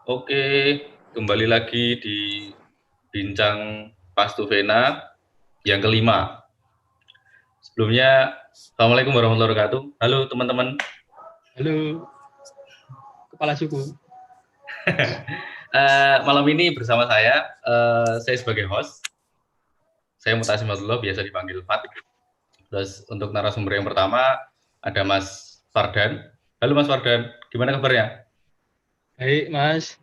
Oke, kembali lagi di Bincang Pastuvena yang kelima. Sebelumnya, Assalamualaikum warahmatullahi wabarakatuh. Halo teman-teman. Halo, kepala suku. Malam ini bersama saya sebagai host. Saya Mutasim Abdullah, biasa dipanggil Fat. Terus untuk narasumber yang pertama, ada Mas Fardan. Halo Mas Fardan, gimana kabarnya? Baik, Mas.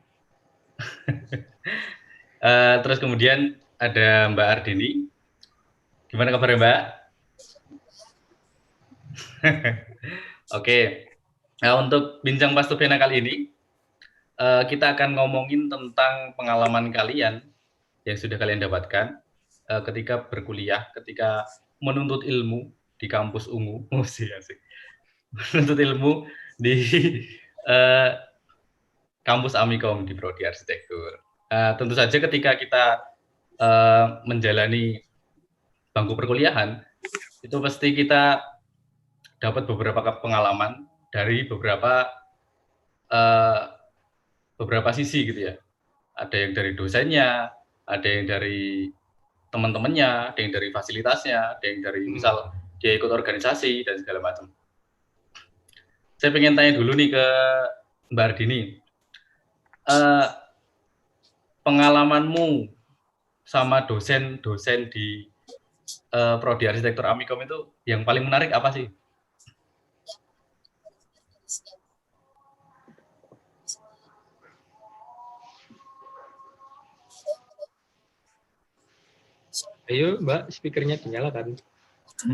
Terus kemudian ada Mbak Ardini. Gimana kabarnya Mbak? Oke, nah untuk Bincang Pastuvena kali ini, kita akan ngomongin tentang pengalaman kalian yang sudah kalian dapatkan ketika berkuliah, ketika menuntut ilmu di kampus ungu. Asik. Menuntut ilmu di uh, kampus Amikom di Prodi Arsitektur. Tentu saja ketika kita menjalani bangku perkuliahan, itu pasti kita dapat beberapa pengalaman dari beberapa sisi gitu ya. Ada yang dari dosennya, ada yang dari teman-temannya, ada yang dari fasilitasnya, ada yang dari misal dia ikut organisasi dan segala macam. Saya pengen tanya dulu nih ke Mbak Ardini, pengalamanmu sama dosen-dosen di Prodi Arsitektur Amikom itu yang paling menarik apa sih? Ayo, Mbak, speakernya dinyalakan.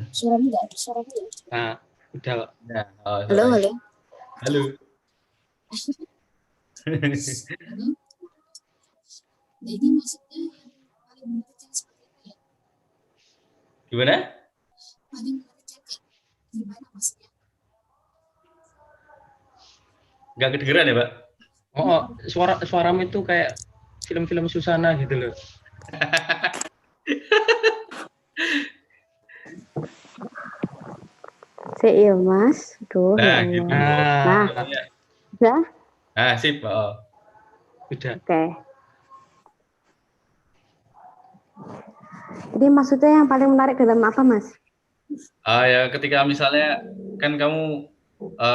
Suaranya nggak ada suaranya. Nah, udah. Nah, Halo, halo. Halo. Nah, ini maksudnya yang paling menarik yang seperti itu ya? Gimana? Paling menarik yang gimana maksudnya? Nggak kedengeran ya, Mbak? Oh, suaramu itu kayak film-film Susana gitu loh. Iya Mas, tuh. Nah, gitu. Nah, udah. Nah, sip. Oh. Udah. Oke. Jadi maksudnya yang paling menarik dalam apa, Mas? Ya ketika misalnya kan kamu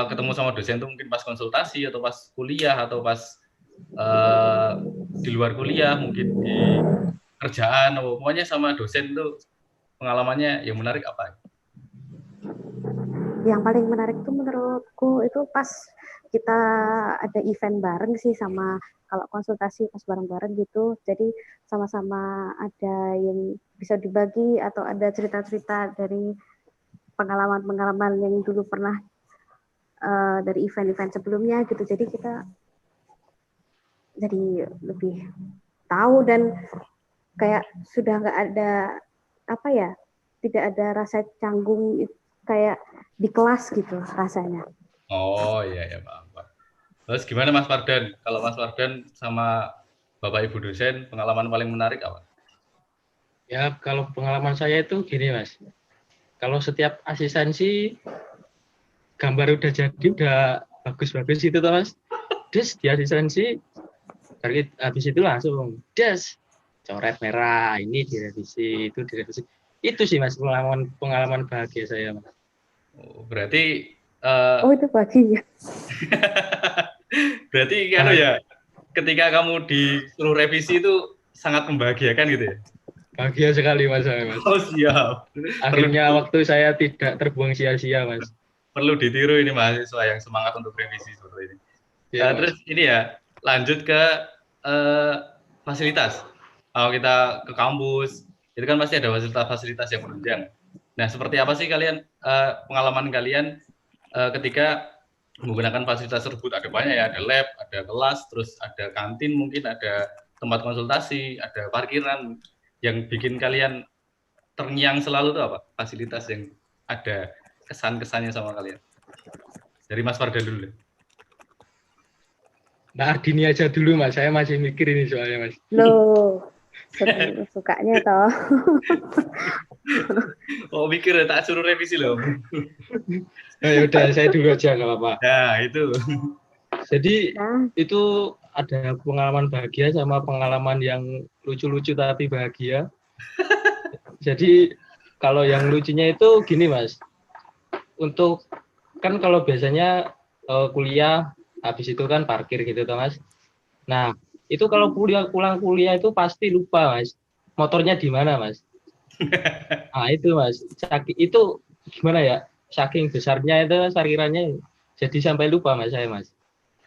ketemu sama dosen tuh mungkin pas konsultasi atau pas kuliah atau pas di luar kuliah, mungkin di kerjaan, atau pokoknya sama dosen tuh pengalamannya yang menarik apa? Yang paling menarik tuh menurutku itu pas kita ada event bareng sih, sama kalau konsultasi pas bareng-bareng gitu. Jadi sama-sama ada yang bisa dibagi atau ada cerita-cerita dari pengalaman-pengalaman yang dulu pernah dari event-event sebelumnya gitu. Jadi kita jadi lebih tahu dan kayak sudah nggak ada apa ya, tidak ada rasa canggung kayak di kelas gitu rasanya. Oh iya ya Pak. Terus gimana Mas Fardan? Kalau Mas Fardan sama Bapak Ibu dosen pengalaman paling menarik apa? Ya, kalau pengalaman saya itu gini, Mas. Kalau setiap asistensi gambar udah jadi, udah bagus-bagus itu toh, Mas. Des di asistensi, dari habis itu langsung des coret merah, ini direvisi, itu direvisi. Itu sih Mas pengalaman bahagia saya, Mas. Oh, berarti oh itu bahagia. berarti kan ya ketika kamu disuruh revisi itu sangat membahagiakan gitu ya? Bahagia sekali Mas. Oh siap. Akhirnya waktu saya tidak terbuang sia-sia Mas. Perlu ditiru ini mahasiswa yang semangat untuk revisi seperti ini. Ya, terus ini ya lanjut ke fasilitas. Kalau kita ke kampus itu kan pasti ada fasilitas-fasilitas yang menunjang. Nah seperti apa sih kalian pengalaman kalian ketika menggunakan fasilitas tersebut? Ada banyak ya, ada lab, ada kelas, terus ada kantin, mungkin ada tempat konsultasi, ada parkiran. Yang bikin kalian terngiang selalu itu apa? Fasilitas yang ada kesan-kesannya sama kalian. Dari Mas Fardan dulu. Nah, Ardini aja dulu Mas, saya masih mikir ini soalnya Mas. Loh, sukanya toh. Oh mikir ya, tak suruh revisi loh. Ya udah, saya dulu aja nggak apa-apa. Nah itu. Jadi itu ada pengalaman bahagia sama pengalaman yang lucu-lucu tapi bahagia. Jadi kalau yang lucunya itu gini Mas, untuk kan kalau biasanya kuliah habis itu kan parkir gitu toh Mas. Nah, itu kalau pulang kuliah itu pasti lupa Mas. Motornya di mana Mas? Nah, itu Mas. Itu gimana ya? Saking besarnya itu parkirannya jadi sampai lupa Mas saya Mas.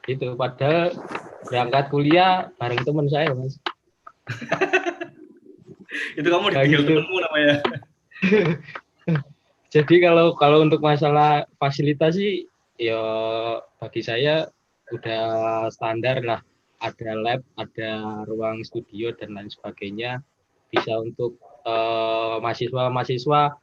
Itu padahal berangkat kuliah bareng teman saya Mas. Itu kamu Kayak ditinggal gitu. temenmu namanya. Jadi kalau untuk masalah fasilitas sih ya bagi saya udah standar lah. Ada lab, ada ruang studio dan lain sebagainya. Bisa untuk mahasiswa-mahasiswa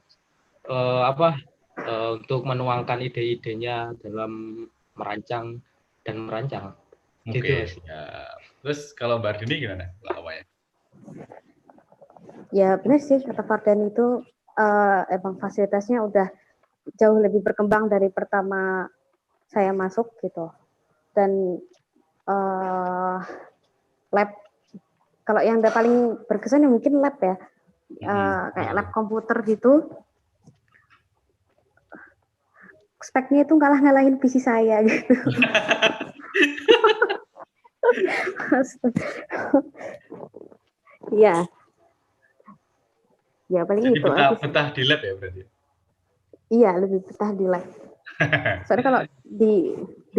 untuk menuangkan ide-idenya dalam merancang dan merancang. Gitu Mas. Oke, ya. Terus kalau Mbak Ardini gimana pengalamannya? Ya benar sih kata Fardan itu emang fasilitasnya udah jauh lebih berkembang dari pertama saya masuk gitu. Dan lab, kalau yang udah paling berkesan ya mungkin lab ya, kayak lab komputer gitu. Speknya itu ngalah-ngalahin PC saya gitu. Iya. Ya paling Jadi itu aja. betah di lab ya berarti? Iya, lebih betah di lab. Soalnya kalau di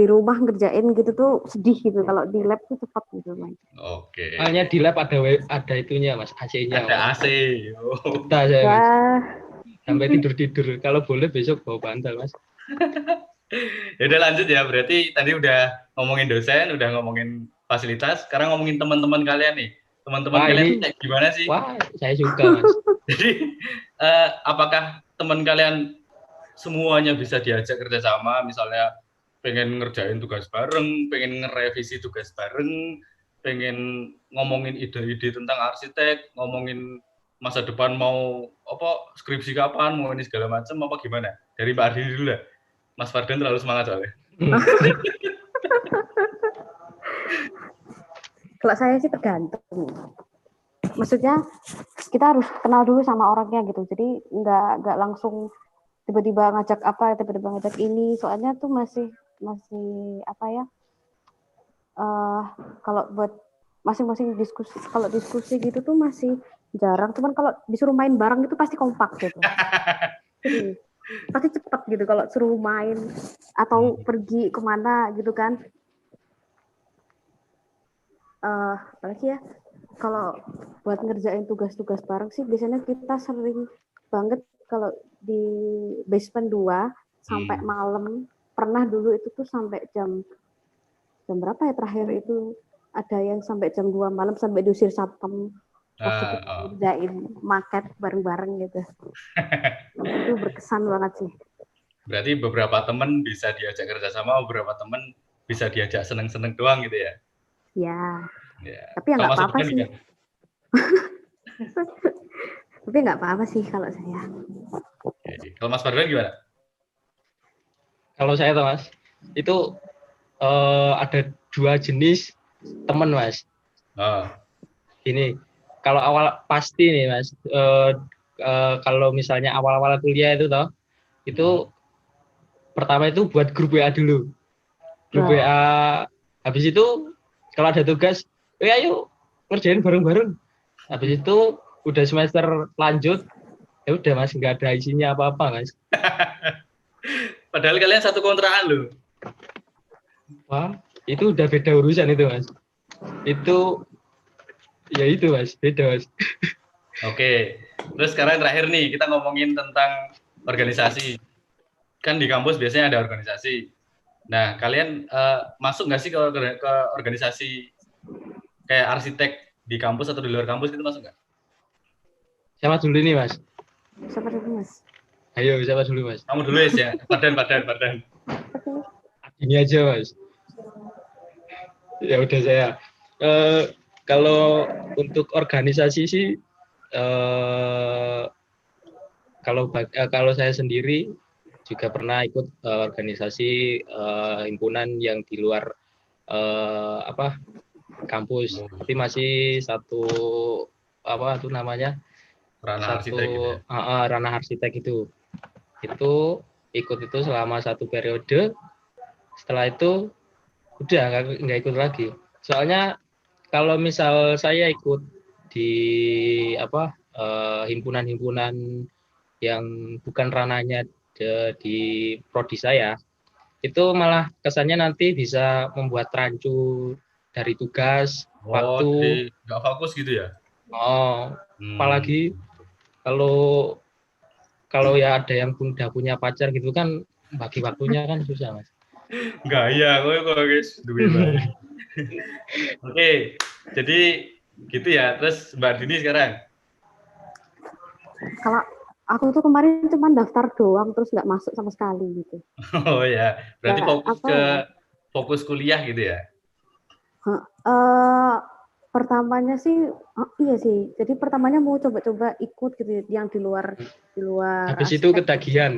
rumah ngerjain gitu tuh sedih gitu. Kalau di lab tuh cepat gitu. Oke. Soalnya di lab ada itunya Mas, AC-nya. Ada AC. Oh. Betah saya Mas. Wah, Sampai tidur-tidur. Kalau boleh besok bawa bantal Mas. Ya udah lanjut ya. Berarti tadi udah ngomongin dosen, udah ngomongin fasilitas. Sekarang ngomongin teman-teman kalian nih. Teman-teman kalian ini, tuh kayak gimana sih? wah, saya suka Mas. Jadi apakah teman kalian semuanya bisa diajak kerjasama? Misalnya pengen ngerjain tugas bareng, pengen ngerevisi tugas bareng, pengen ngomongin ide-ide tentang arsitek, ngomongin masa depan mau apa skripsi kapan, mau ini segala macam apa gimana? Dari Mbak Ardini dulu lah. Mas Fardan terlalu semangat soalnya. kalau saya sih tergantung. Maksudnya kita harus kenal dulu sama orangnya gitu. Jadi nggak langsung tiba-tiba ngajak apa, tiba-tiba ngajak ini. Soalnya tuh masih apa ya? Kalau buat masing-masing diskusi, kalau diskusi gitu tuh masih jarang. Cuman kalau disuruh main bareng itu pasti kompak gitu. Jadi, pasti cepat gitu kalau suruh main atau pergi kemana gitu kan. Apalagi ya kalau buat ngerjain tugas-tugas bareng sih biasanya kita sering banget kalau di basement 2 sampai malam. Pernah dulu itu tuh sampai jam berapa ya terakhir itu ada yang sampai jam 2 malam sampai diusir satpam waktu kita ngerjain maket bareng-bareng gitu. Itu berkesan banget sih. Berarti beberapa teman bisa diajak kerjasama, beberapa teman bisa diajak seneng-seneng doang gitu ya? Ya. Ya. Tapi ya nggak apa-apa sih. Tapi nggak apa-apa sih kalau saya. Oke. Kalau Mas Fardan gimana? Kalau saya tuh Mas, itu ada 2 jenis teman Mas. Ini kalau awal pasti nih Mas, kalau misalnya awal-awal kuliah itu toh, itu pertama itu buat grup WA dulu. Grup WA, habis itu kalau ada tugas, ayo ngerjain bareng-bareng. Habis itu udah semester lanjut, ya udah Mas, nggak ada isinya apa-apa Mas. Padahal kalian satu kontrakan loh. Wah, itu udah beda urusan itu Mas. Itu ya itu Mas, beda Mas. Oke, terus sekarang terakhir nih kita ngomongin tentang organisasi. Kan di kampus biasanya ada organisasi. Nah, kalian masuk nggak sih ke organisasi kayak arsitek di kampus atau di luar kampus gitu, masuk nggak? Siapa dulu nih Mas? Siapa dulu Mas? Ayo, siapa dulu Mas? Kamu dulu ya, Fardan. Ini aja Mas. Ya udah saya. Kalau untuk organisasi sih, kalau saya sendiri juga pernah ikut organisasi himpunan yang di luar kampus, tapi masih satu apa itu namanya Ranah arsitek gitu ya. ranah arsitek itu ikut itu selama satu periode. Setelah itu udah nggak ikut lagi. Soalnya kalau misal saya ikut di apa himpunan-himpunan yang bukan ranahnya di prodi saya, itu malah kesannya nanti bisa membuat rancu dari tugas, Oh, waktu. jadi nggak fokus gitu ya? Oh, Hmm. apalagi kalau kalau ya ada yang udah punya pacar gitu kan, bagi waktunya kan susah, Mas. Nggak, iya, kok guys, duwe banget. Oke, jadi gitu ya. Terus Mbak Dini sekarang? Kalau aku tuh kemarin cuma daftar doang terus nggak masuk sama sekali gitu. Oh ya, berarti Nggak, fokus apa ke ya? fokus kuliah gitu ya? Pertamanya sih, iya sih. Jadi pertamanya mau coba-coba ikut gitu yang di luar Habis itu arsitek. ketagihan.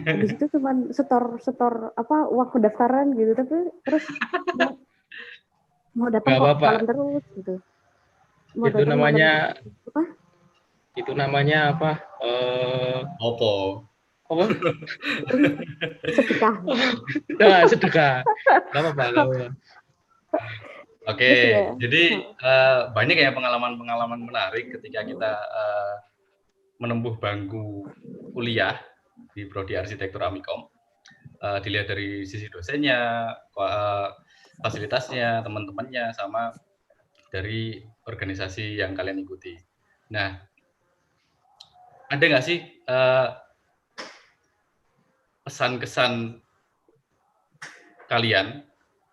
Habis itu cuma setor apa uang pendaftaran gitu, tapi terus mau datang Nggak kok apa-apa. malam terus gitu. Mau Itu datang malam namanya terus. Apa? itu namanya apa? Opo. Apa? Sedekah. Nah, sedekah. Nggak apa-apa, nggak apa-apa. Oke, Terus ya. jadi banyak ya pengalaman-pengalaman menarik ketika kita menempuh bangku kuliah di Prodi Arsitektur Amikom. Dilihat dari sisi dosennya, fasilitasnya, teman-temannya, sama dari organisasi yang kalian ikuti. Nah, ada nggak sih pesan-kesan kalian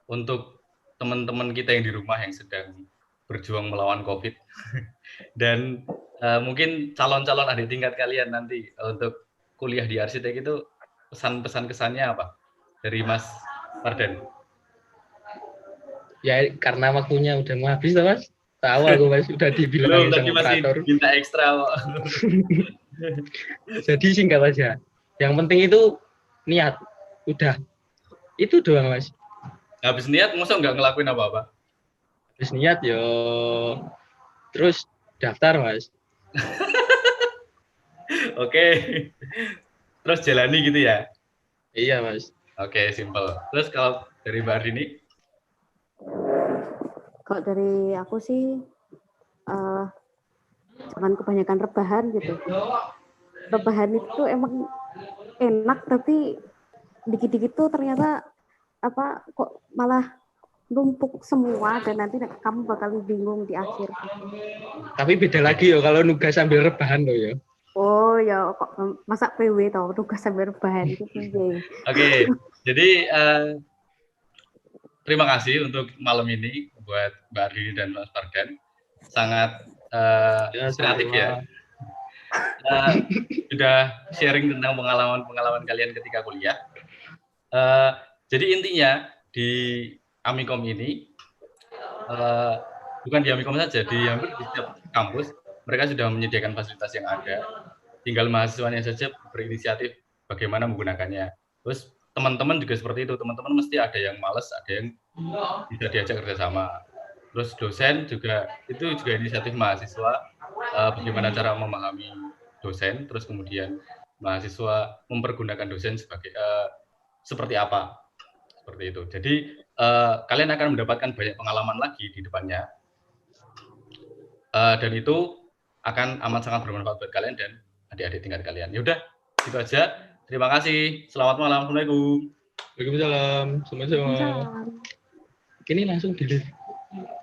untuk teman-teman kita yang di rumah yang sedang berjuang melawan COVID dan mungkin calon-calon adik tingkat kalian nanti untuk kuliah di arsitek itu pesan-pesan kesannya apa dari Mas Farden? Ya karena waktunya udah mau habis, Mas. Tahu aku, Mas, udah Belum, dibilangin tadi sama masih operator. minta ekstra. Jadi singkat aja. Yang penting itu niat. Udah. Itu doang, Mas. Habis niat, masa nggak ngelakuin apa-apa? Terus niat yo. Terus daftar, Mas. Oke. Terus jalani gitu ya? Iya, Mas. Oke, simple. Terus kalau dari Mbak Ardini? Kalau dari aku sih jangan kebanyakan rebahan gitu. Rebahan itu emang enak tapi dikit-dikit tuh ternyata apa kok malah numpuk semua dan nanti kamu bakal bingung di akhir. Tapi beda lagi yo kalau nugas sambil rebahan loh ya. Oh ya kok masak PW tau nugas sambil rebahan itu piye. Oke, jadi terima kasih untuk malam ini buat Mbak Ardini dan Mas Fardan. Sangat inspiratif ya. Sudah sharing tentang pengalaman-pengalaman kalian ketika kuliah. Jadi intinya di Amikom ini bukan di Amikom saja, di hampir di setiap kampus mereka sudah menyediakan fasilitas yang ada. Tinggal mahasiswanya saja berinisiatif bagaimana menggunakannya. Terus teman-teman juga seperti itu. Teman-teman mesti ada yang malas, ada yang bisa diajak kerjasama. Terus dosen juga itu juga inisiatif mahasiswa bagaimana cara memahami dosen. Terus kemudian mahasiswa mempergunakan dosen sebagai seperti apa. Seperti itu. Jadi kalian akan mendapatkan banyak pengalaman lagi di depannya. Dan itu akan amat sangat bermanfaat buat kalian dan adik-adik tingkat kalian. Yaudah, itu aja. Terima kasih. Selamat malam. Assalamualaikum. Waalaikumsalam. Sama-sama. Ini langsung di